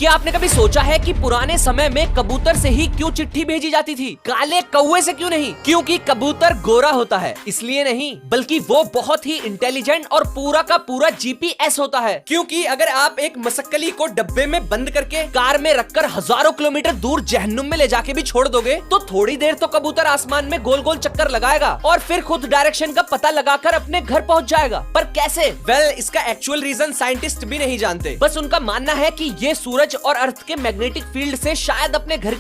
क्या आपने कभी सोचा है कि पुराने समय में कबूतर से ही क्यों चिट्ठी भेजी जाती थी, काले कौवे से क्यों नहीं? क्योंकि कबूतर गोरा होता है, इसलिए नहीं, बल्कि वो बहुत ही इंटेलिजेंट और पूरा का पूरा जीपीएस होता है। क्योंकि अगर आप एक मसक्कली को डब्बे में बंद करके कार में रखकर हजारों किलोमीटर दूर जहन्नुम में ले जाके भी छोड़ दोगे तो थोड़ी देर तो कबूतर आसमान में गोल गोल चक्कर लगाएगा और फिर खुद डायरेक्शन का पता लगाकर अपने घर पहुंच जाएगा। पर कैसे? इसका एक्चुअल रीजन साइंटिस्ट भी नहीं जानते। बस उनका मानना है कि ये सूरज और अर्थ के मैग्नेटिक फील्ड से शायद अपने घर